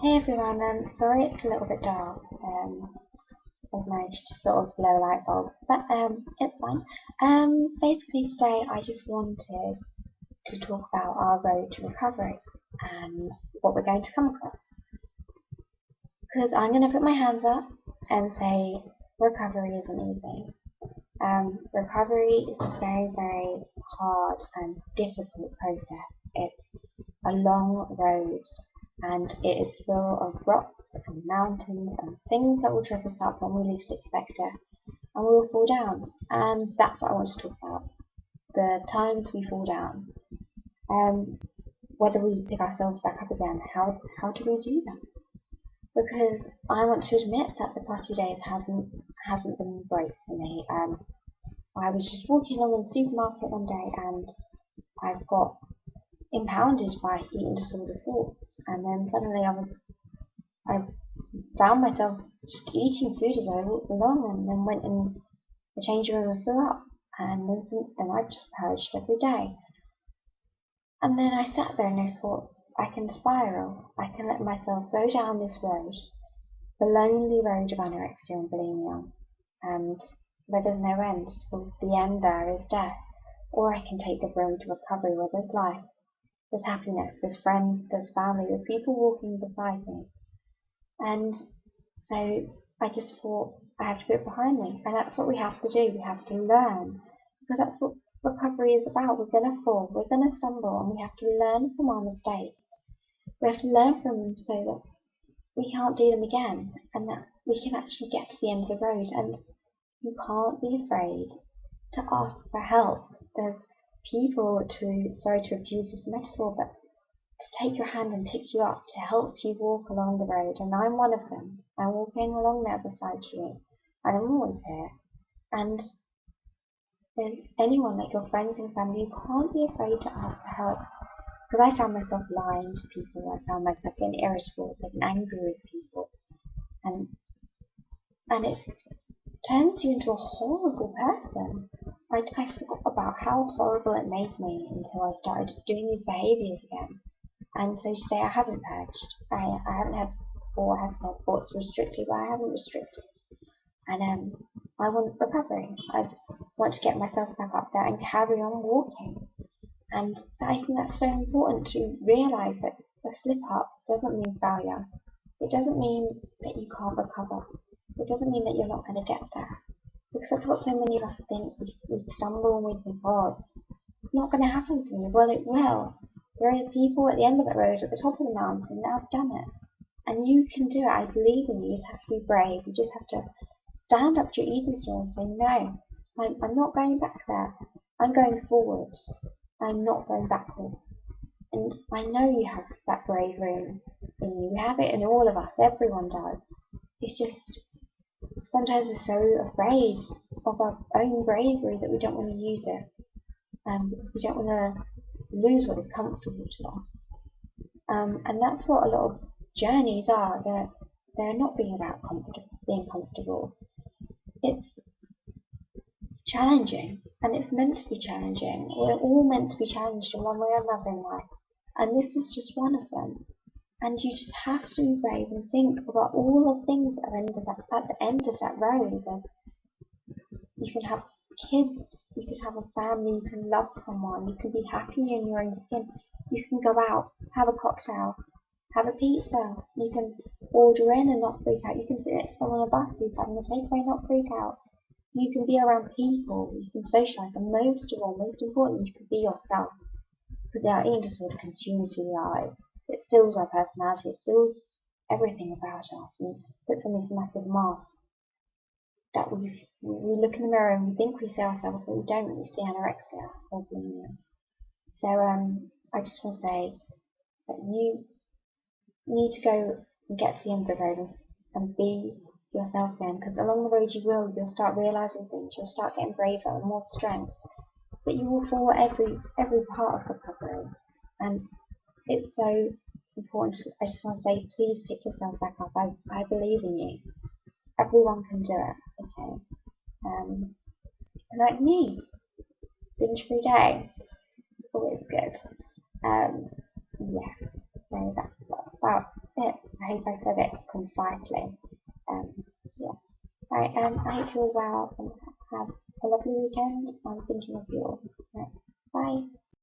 Hey everyone, sorry it's a little bit dark. I've managed to sort of blow a light bulb, but it's fine. Basically today I just wanted to talk about our road to recovery and what we're going to come across. Because I'm going to put my hands up and say recovery isn't easy. Recovery is a very, very hard and difficult process. It's a long road and it is full of rocks and mountains and things that will trip us up when we least expect it, and we will fall down. And that's what I want to talk about: the times we fall down, um, whether we pick ourselves back up again. How do we do that? Because I want to admit that the past few days hasn't been great for me. I was just walking along in the supermarket one day and I got impounded by eating disorder thoughts, and then suddenly I found myself just eating food as I walked along, and then went in the changing room and threw up, and then since then I've just purged every day. And then I sat there and I thought, I can spiral, I can let myself go down this road, the lonely road of anorexia and bulimia, and where there's no end, well, the end there is death. Or I can take the road to recovery where there's life, there's happiness, there's friends, there's family, there's people walking beside me. And so I just thought I have to put it behind me, and that's what we have to do. We have to learn, because that's what recovery is about. We're going to fall, we're going to stumble, and we have to learn from our mistakes. We have to learn from them so that we can't do them again, and that we can actually get to the end of the road. And you can't be afraid to ask for help. There's people sorry to abuse this metaphor, but to take your hand and pick you up, to help you walk along the road, and I'm one of them. I'm walking along there beside you, and I'm always here. And there's anyone, like your friends and family, you can't be afraid to ask for help. Because I found myself lying to people, I found myself getting irritable, getting angry with people, and it turns you into a horrible person. I forgot about how horrible it made me until I started doing these behaviours again. And so today I haven't purged. I haven't had thoughts restricted, but I haven't restricted. And I want recovery. I want to get myself back up there and carry on walking. And I think that's so important to realise that a slip up doesn't mean failure. It doesn't mean that you can't recover. It doesn't mean that you're not going to get there. Because that's what so many of us think. We stumble and we think, oh, it's not going to happen to me. Well, it will. There are people at the end of the road, at the top of the mountain, that have done it. And you can do it. I believe in you. You just have to be brave. You just have to stand up to your ego store and say, no, I'm not going back there. I'm going forwards. I'm not going backwards. And I know you have that bravery in you. We have it in all of us. Everyone does. It's just sometimes we're so afraid of our own bravery that we don't want to use it. Because we don't want to lose what is comfortable to us. And that's what a lot of journeys are. They're not being about being comfortable. It's challenging, and it's meant to be challenging. We're all meant to be challenged in one way or another in life, and this is just one of them. And you just have to be brave and think about all the things that are at the end of that road. You can have kids, you could have a family, you can love someone, you can be happy in your own skin, you can go out, have a cocktail, have a pizza, you can order in and not freak out, you can sit next to someone on a bus who's having a takeaway and not freak out, you can be around people, you can socialise, and most of all, most important, you can be yourself. Because our eating disorder consumes who we are. It steals our personality, it steals everything about us, and puts on this massive mask that we look in the mirror and we think we see ourselves, but we don't. We see anorexia or bulimia. So I just want to say that you need to go and get to the end of the road and be yourself again, because along the road you'll start realising things, you'll start getting braver and more strength, but you will fall every part of recovery. And it's so important. I just want to say, please pick yourself back up. I believe in you. Everyone can do it. Okay. Like me, binge-free day, always good. Yeah. So that's about it. I I hope I said it concisely. Yeah. Right, I hope you're well and have a lovely weekend. I'm thinking of you all. Right, bye.